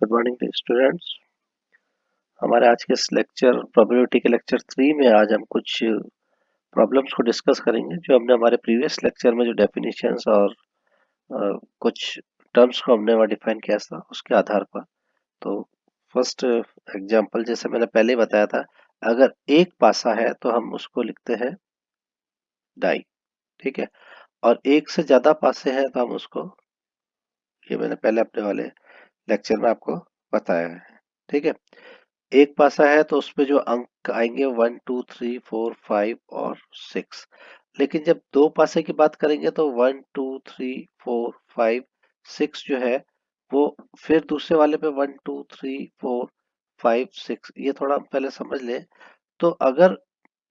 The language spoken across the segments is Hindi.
Good morning students. हमारे आज के इस लेक्चर प्रोबेबिलिटी के लेक्चर 3 में आज हम कुछ प्रॉब्लम्स को डिस्कस करेंगे जो हमने हमारे प्रीवियस लेक्चर में जो डेफिनेशंस और कुछ टर्म्स को हमने वहाँ डिफाइन किया था उसके आधार पर। तो फर्स्ट एग्जांपल जैसे मैंने पहले ही बताया था, अगर एक पासा है तो हम उसको लिखते हैं डाई, ठीक है। और एक से ज्यादा पासे हैं तो हम उसको, ये मैंने पहले अपने वाले लेक्चर में आपको बताया है, ठीक है। एक पासा है तो उसपे जो अंक आएंगे 1 2 3 4 5 और 6। लेकिन जब दो पासे की बात करेंगे तो 1 2 3 4 5 6 जो है वो फिर दूसरे वाले पे 1 2 3 4 5 6, ये थोड़ा हम पहले समझ लें। तो अगर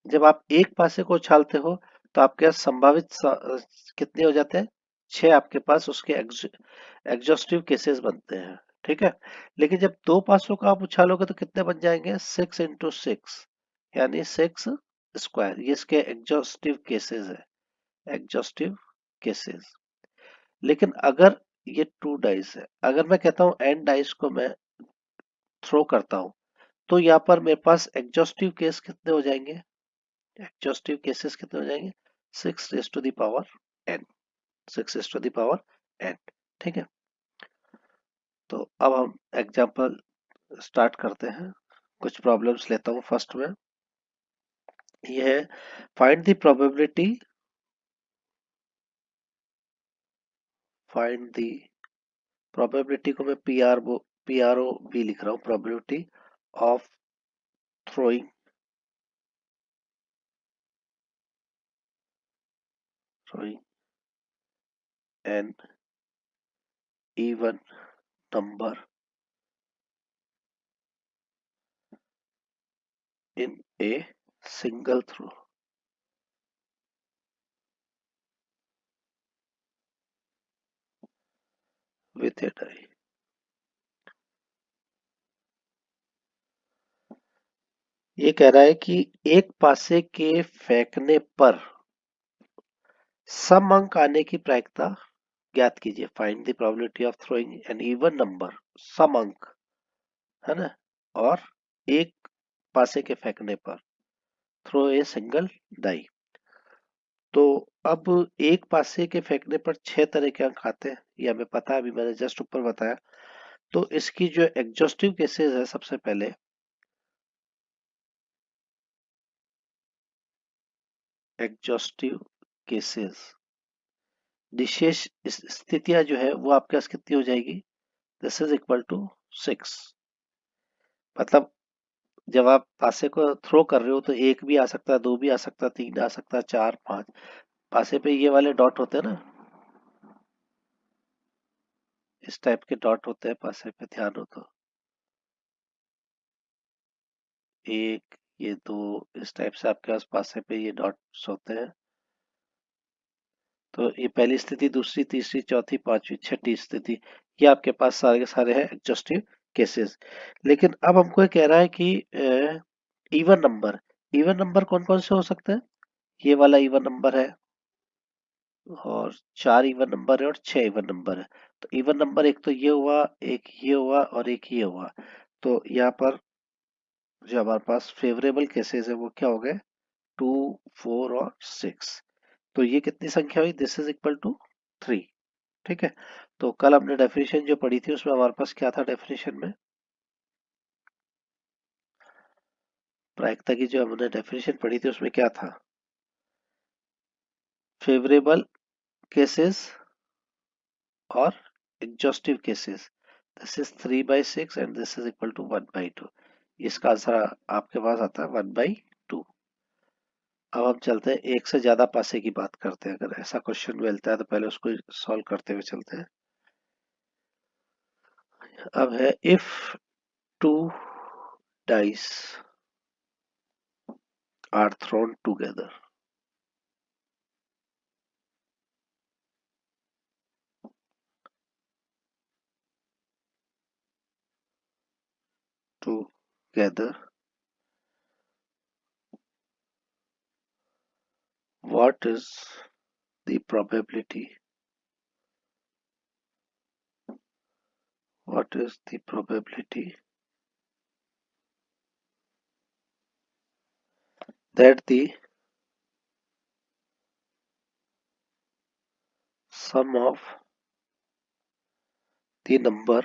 जब आप एक पासे को उछालते हो तो आपके पास संभावित कितने हो जाते हैं? 6 आपके पास उसके एग्जॉस्टिव केसेस बनते हैं, ठीक है। लेकिन जब दो पासों का आप उछालोगे तो कितने बन जाएंगे? 6 × 6 यानी 6 स्क्वायर। ये इसके एग्जॉस्टिव केसेस है, एग्जॉस्टिव केसेस। लेकिन अगर ये 2 डाइस है, अगर मैं कहता हूं एन डाइस को मैं थ्रो करता हूं, तो यहाँ पर मेरे पास एग्जॉस्टिव केस कितने हो जाएंगे? एग्जॉस्टिव केसेस कितने हो जाएंगे? 6 raised to the power n, 6 raised to the power n, ठीक है। तो अब हम एग्जाम्पल स्टार्ट करते हैं। कुछ प्रॉब्लम्स लेता हूँ। फर्स्ट में ये है, find the probability, find the probability को मैं पी आर ओ बी लिख रहा हूँ, probability of throwing an even number in a single throw with a die. ये कह रहा है कि एक पासे के फेंकने पर सम अंक आने की प्रायिकता ज्ञात कीजिए। Find the probability of throwing an even number, सम अंक, है ना, और एक पासे के फेंकने पर, थ्रो ए सिंगल डाई। तो अब एक पासे के फेंकने पर 6 तरह के अंक आते हैं, ये हमें पता है, अभी मैंने जस्ट ऊपर बताया। तो इसकी जो एग्जॉस्टिव केसेस है, सबसे पहले एग्जॉस्टिव केसेस, विशेष स्थितियां जो है वो आपके पास कितनी हो जाएगी? This is equal to 6। मतलब जब आप पासे को थ्रो कर रहे हो तो एक भी आ सकता है, दो भी आ सकता है, तीन आ सकता है, चार, पांच। पासे पे ये वाले डॉट होते हैं ना, इस टाइप के डॉट होते हैं पासे पे, ध्यान हो तो। एक, ये दो, इस टाइप से आपके पास पासे पे ये डॉट्स होते हैं। तो ये पहली स्थिति, दूसरी, तीसरी, चौथी, पांचवी, छठी स्थिति, ये आपके पास सारे के सारे हैं एडजस्टिव केसेस। लेकिन अब हमको ये कह रहा है कि इवन नंबर, इवन नंबर कौन कौन से हो सकते हैं? ये वाला इवन नंबर है, और 4 इवन नंबर है, और 6 इवन नंबर है। तो इवन नंबर एक तो ये हुआ, एक ये हुआ, और एक ये हुआ। तो यहाँ पर जो हमारे पास फेवरेबल केसेस है वो क्या हो गए? 2, 4 और 6। तो ये कितनी संख्या हुई? दिस इज इक्वल टू 3, ठीक है। तो कल हमने डेफिनेशन जो पढ़ी थी उसमें हमारे पास क्या था? डेफिनेशन में प्रायिकता की जो हमने डेफिनेशन पढ़ी थी उसमें क्या था? फेवरेबल केसेस और exhaustive cases. This is 3/6 and this is equal to 1/2। इसका आंसर आपके पास आता है 1/2। अब हम चलते हैं, एक से ज्यादा पासे की बात करते हैं। अगर ऐसा क्वेश्चन मिलता है तो पहले उसको सॉल्व करते हुए चलते हैं। अब है, if 2 dice are thrown together, together, what is the probability What is the probability that the sum of the number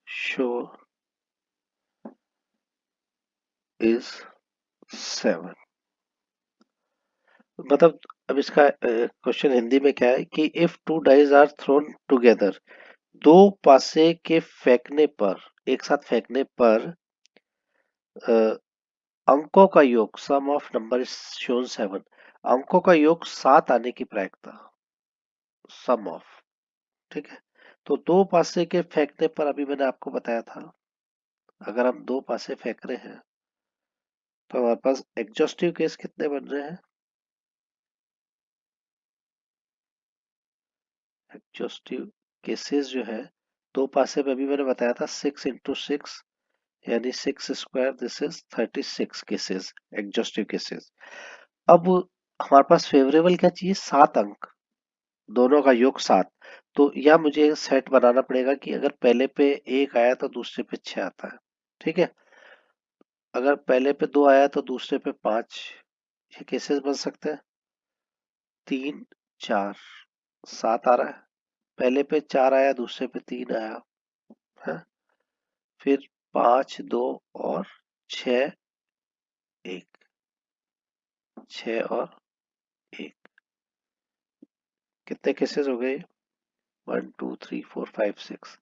show is 7? मतलब अब इसका क्वेश्चन हिंदी में क्या है कि if two dice are thrown together, दो पासे के फेंकने पर, एक साथ फेंकने पर अ, अंकों का योग, सम ऑफ नंबर शोन 7, अंकों का योग 7 आने की प्रायिकता, सम ऑफ, ठीक है। तो दो पासे के फेंकने पर अभी मैंने आपको बताया था, अगर हम दो पासे फेंक रहे हैं तो हमारे पास एग्जॉस्टिव केस कितने बन रहे हैं? एग्जॉस्टिव केसेस जो है, दो पासे में अभी मैंने बताया था 6 × 6 यानी 6 square, this is 36 cases, exhaustive cases. अब हमारे पास फेवरेबल क्या चाहिए? 7 अंक, दोनों का योग 7। तो या मुझे सेट बनाना पड़ेगा कि अगर पहले पे 1 आया तो दूसरे पे 6 आता है, ठीक है। अगर पहले पे 2 आया तो दूसरे पे 5, ये केसेस बन सकते हैं। 3 4 7 आ रहा है, पहले पे 4 आया, दूसरे पे 3 आया है। फिर 5 2 और 6 1, 6 और 1, कितने केसेस हो गए? 1 2 3 4 5 6,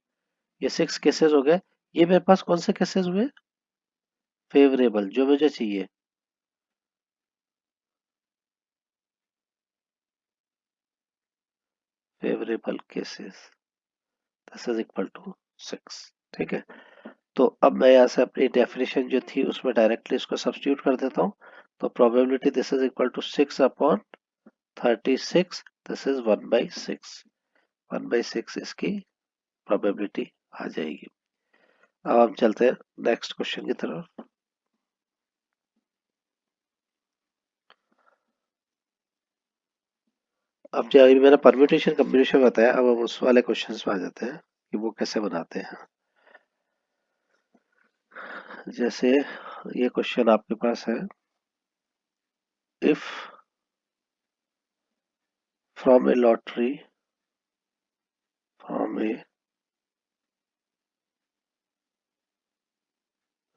ये 6 केसेस हो गए। ये मेरे पास कौन से केसेस हुए? फेवरेबल, जो मुझे चाहिए। Favourable cases, this is equal to 6, ठीक है। तो अब मैं यहाँ से अपनी डेफिनेशन जो थी उसमें डायरेक्टली इसको सब्स्टिट्यूट कर देता हूँ। तो probability this is equal to 6/36, this is 1/6, 1/6 इसकी प्रोबेबिलिटी आ जाएगी। अब हम चलते हैं नेक्स्ट क्वेश्चन की तरफ। अब जो अभी मैंने परम्यूटेशन कम्बिनेशन बताया, अब हम उस वाले क्वेश्चन में आ जाते हैं कि वो कैसे बनाते हैं। जैसे ये क्वेश्चन आपके पास है, if from A lottery, from A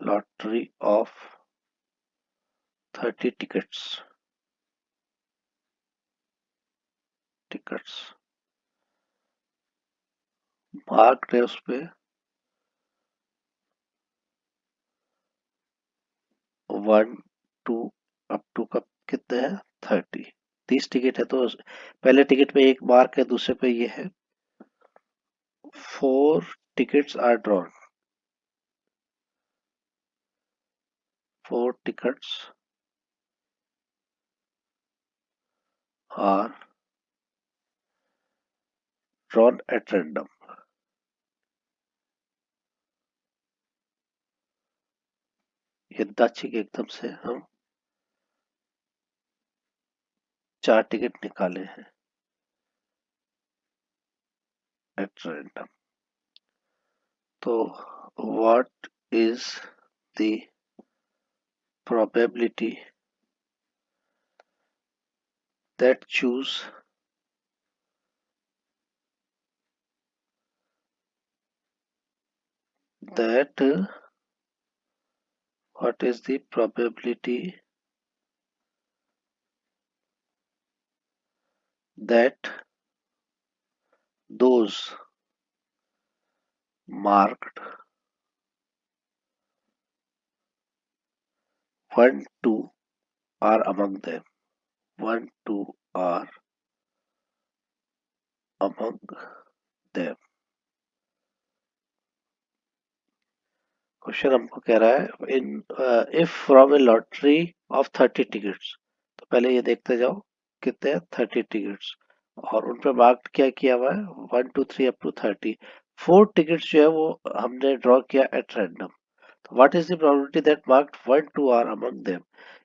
lottery of 30 tickets marked है, उस पे 1 2 अप टू कप कितने हैं? 30 टिकट है, तो पहले टिकट पे एक मार्क है, दूसरे पे ये है। 4 tickets are drawn, 4 tickets are drawn at random. यादृच्छिक एकदम से हम 4 टिकट निकाले हैं एट रैंडम। तो what is the probability that choose that what is the probability that those marked 1 2 are among them, 1 2 are among them। Question हमको कह रहा है in if from A lottery of 30 tickets, तो पहले ये देखते जाओ कितने हैं? 30 टिकट्स, और उन पर मार्क क्या किया हुआ है? 1 2 3 अप टू 30। 4 टिकट्स जो है वो हमने ड्रॉ किया एट रैंडम। तो what is the probability that marked 1 2 are among them,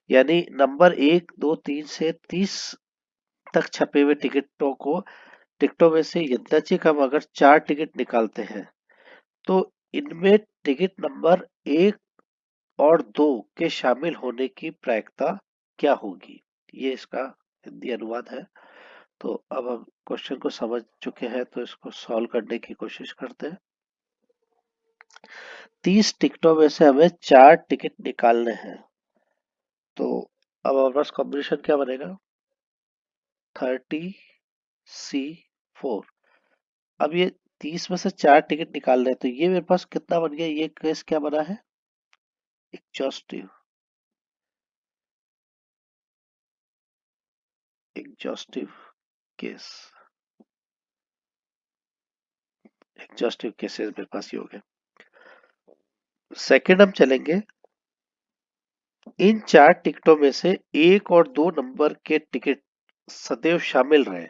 यानी नंबर 1 2 3 से 30 तक छपे हुए टिकटों में से यद्यचित हम अगर 4 टिकट निकालते हैं तो इनमें टिकट नंबर 1 और 2 के शामिल होने की प्रायिकता क्या होगी। ये इसका हिंदी अनुवाद है। तो अब हम क्वेश्चन को समझ चुके हैं तो इसको सॉल्व करने की कोशिश करते हैं। 30 टिकटों में से हमें 4 टिकट निकालने हैं। तो अब हमारे पास कॉम्बिनेशन क्या बनेगा, 30C4। अब ये 30 में से 4 टिकट निकाल रहे हैं तो ये मेरे पास कितना बन गया, ये केस क्या बना है, exhaustive. Exhaustive case, exhaustive cases मेरे पास ये हो गए। सेकंड हम चलेंगे, इन 4 टिकटों में से 1 और 2 नंबर के टिकट सदैव शामिल रहे।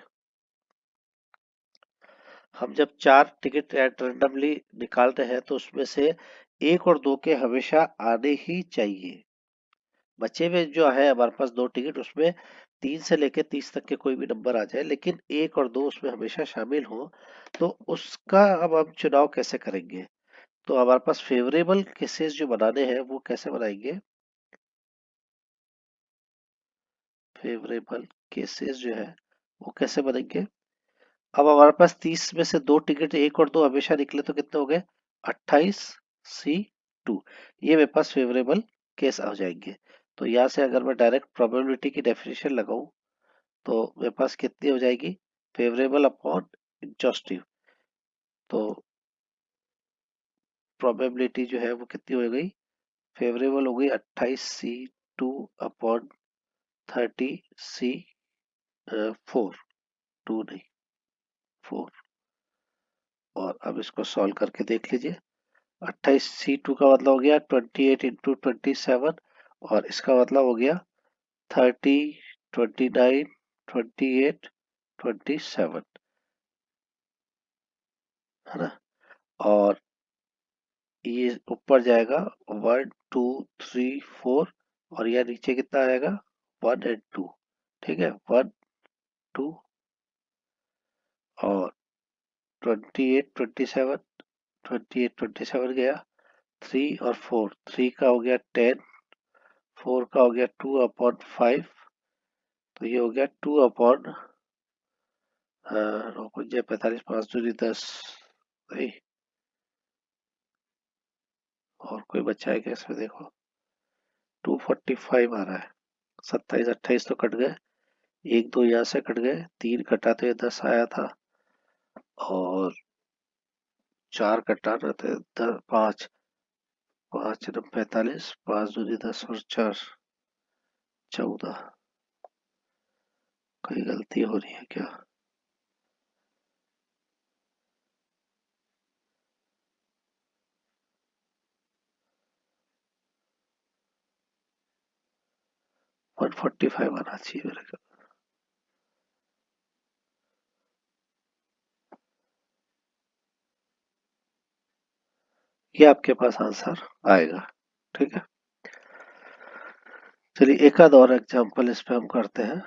हम जब 4 टिकट रैंडमली निकालते हैं तो उसमें से 1 और 2 के हमेशा आने ही चाहिए। बचे हुए जो है हमारे पास 2 टिकट, उसमें 3 से लेकर 30 तक के कोई भी नंबर आ जाए लेकिन 1 और 2 उसमें हमेशा शामिल हो, तो उसका अब हम चुनाव कैसे करेंगे। तो हमारे पास फेवरेबल केसेस जो बनाने हैं वो कैसे बनाएंगे, फेवरेबल केसेस जो है वो कैसे बनेंगे। अब हमारे पास 30 में से 2 टिकट 1 और 2 हमेशा निकले तो कितने हो गए, 28C2। ये मेरे पास फेवरेबल केस आ जाएंगे। तो यहाँ से अगर मैं डायरेक्ट प्रोबेबिलिटी की डेफिनेशन लगाऊं तो मेरे पास कितनी हो जाएगी, फेवरेबल अपॉन एग्जॉस्टिव। तो प्रोबेबिलिटी जो है वो कितनी हो गई, फेवरेबल हो गई 28C2 अपॉन 30C4, 2 नहीं 4। और अब इसको सॉल्व करके देख लीजिए। 28C2 का मतलब हो गया 28 इंटू 27, और इसका मतलब हो गया 30, 29, 28, 27, है ना। और ये ऊपर जाएगा 1 2 3 4, और यह नीचे कितना आएगा 1 एंड 2। ठीक है, 1 2 और 28 27, 28 27 गया, 3 और 4, 3 का हो गया 10, 4 का हो गया 2 अपॉन 5। तो ये हो गया 2 अपॉन 45, 5 दूनी 10, नहीं और कोई बचा है क्या इसमें, देखो 245 आ रहा है। 27 28 तो कट गए, 1 2 यहाँ से कट गए, 3 कटा तो ये 10 आया था, और 4 कटा ना तो 5, 5 9 45, 5 दूनी 10 और 4 14। कोई गलती हो रही है क्या, वन 45 आना चाहिए मेरे को। ये आपके पास आंसर आएगा, ठीक है। चलिए एक आध और एग्जांपल इस पे हम करते हैं।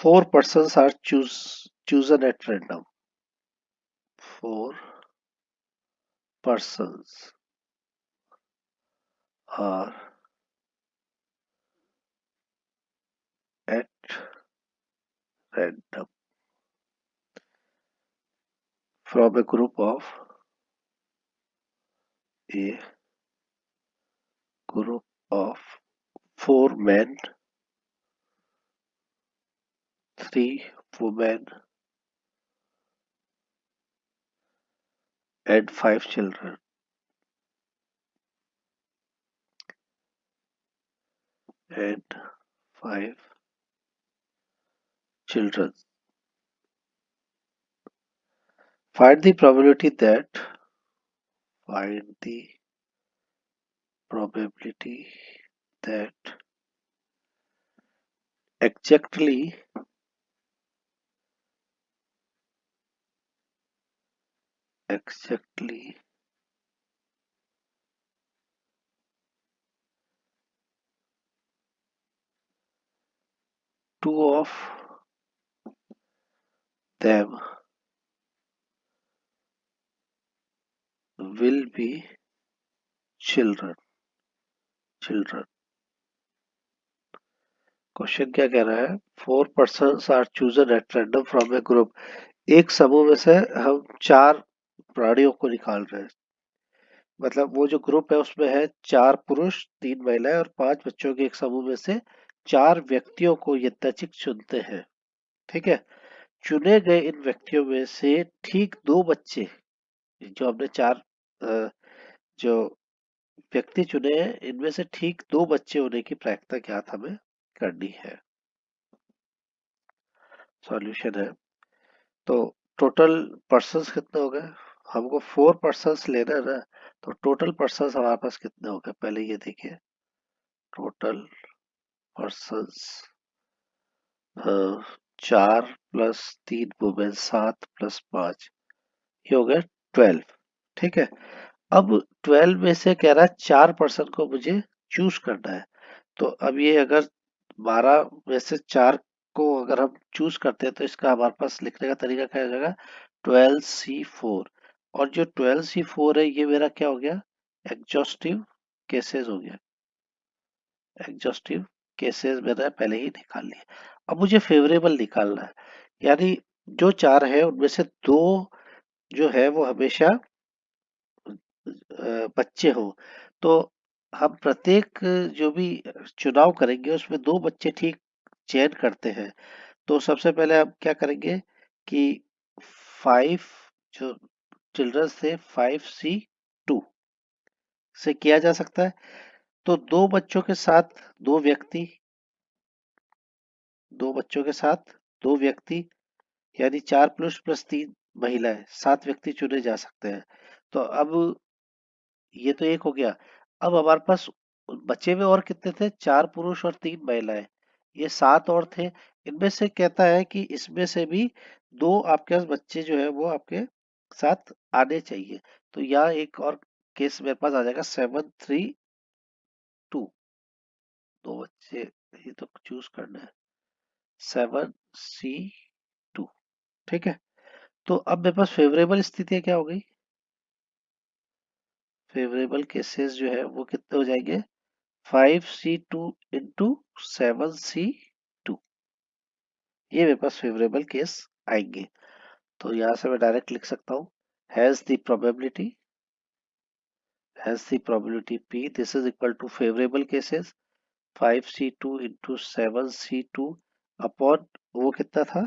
4 persons are chosen at random. 4 persons are at random from a group of a group of 4 men, 3 women, and 5 children. And 5 children. Find the probability that find the probability that exactly exactly two of them will be children. Question क्या कह रहा है? 4 persons are chosen at random from a group. एक समूह में से हम 4 प्राणियों को निकाल रहे हैं. मतलब वो जो ग्रुप है उसमें है 4 पुरुष, 3 महिलाएं और 5 बच्चों के एक समूह में से 4 व्यक्तियों को यथाचिक चुनते हैं. ठीक है. चुने गए इन व्यक्तियों में से ठीक 2 बच्चे, जो हमने 4 जो व्यक्ति चुने हैं इनमें से ठीक 2 बच्चे होने की प्रायिकता ज्ञात हमें करनी है. सॉल्यूशन है. तो टोटल पर्सन्स कितने हो गए? हमको 4 पर्सन्स लेना है ना. तो टोटल पर्सन्स हमारे पास कितने हो गए पहले ये देखिए. टोटल पर्सन्स 4 + 3 वुमेन 7 + 5, ये हो गया 12. ठीक है. अब 12 में से कह रहा है 4 पर्सन को मुझे चूज करना है. तो अब ये अगर 12 में से 4 को अगर हम चूज करते हैं तो इसका हमारे पास लिखने का तरीका क्या हो जाएगा? 12C4. और जो 12C4 है ये मेरा क्या हो गया? एग्जॉस्टिव केसेस हो गया. एग्जॉस्टिव केसेस मैंने पहले ही निकाल लिए. अब मुझे फेवरेबल निकालना है. यानी जो 4 है उनमें से 2 जो है वो हमेशा बच्चे हो. तो हम प्रत्येक जो भी चुनाव करेंगे उसमें 2 बच्चे ठीक चयन करते हैं. तो सबसे पहले हम क्या करेंगे कि 5 जो चिल्ड्रन थे 5C2 से किया जा सकता है. तो 2 बच्चों के साथ 2 व्यक्ति, 2 बच्चों के साथ 2 व्यक्ति, यानी 4 पुरुष प्लस 3 महिलाएं, 7 व्यक्ति चुने जा सकते हैं. तो अब ये तो एक हो गया. अब हमारे पास बचे हुए और कितने थे? 4 पुरुष और 3 महिलाएं, ये 7 और थे. इनमें से कहता है कि इसमें से भी 2 आपके पास बच्चे जो है वो आपके साथ आने चाहिए. तो यहाँ एक और केस मेरे पास आ जाएगा 732. 2 बच्चे ये तो चूज करना है. 7C2. ठीक है. तो अब मेरे पास फेवरेबल स्थितियां क्या हो गई? फेवरेबल केसेस जो है वो कितने हो जाएंगे? 5C2 into 7C2. ये मेरे पास फेवरेबल केस आएंगे. तो यहां से मैं डायरेक्ट लिख सकता हूँ has the probability P, this is equal to favourable cases 5C2 into 7C2 upon वो कितना था?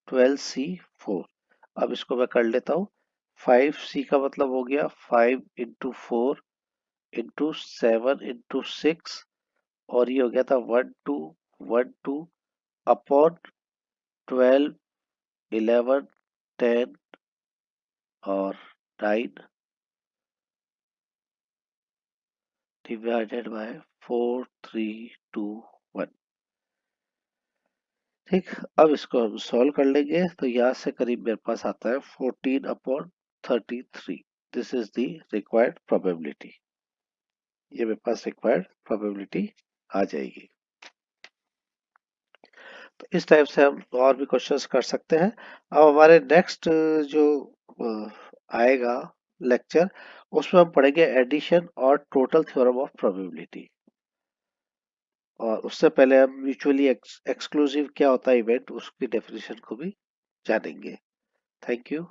12C4. अब इसको मैं कर लेता हूँ. 5C का मतलब हो गया 5 इंटू 4 इंटू 7 इंटू 6, और ये हो गया था 1 2 अपॉन 12 11 10 और 9 डिवाइडेड बाय 4 3 2 1. ठीक. अब इसको हम सॉल्व कर लेंगे. तो यहाँ से करीब मेरे पास आता है 14/33. This is the required probability. ये मेरे पास रिक्वायर्ड प्रोबेबिलिटी आ जाएगी. तो इस टाइप से हम और भी क्वेश्चंस कर सकते हैं. अब हमारे नेक्स्ट जो आएगा लेक्चर, उसमें हम पढ़ेंगे एडिशन और टोटल थ्योरम ऑफ प्रोबेबिलिटी. और उससे पहले हम म्यूचुअली एक्सक्लूसिव क्या होता है इवेंट, उसकी डेफिनेशन को भी जानेंगे. Thank you.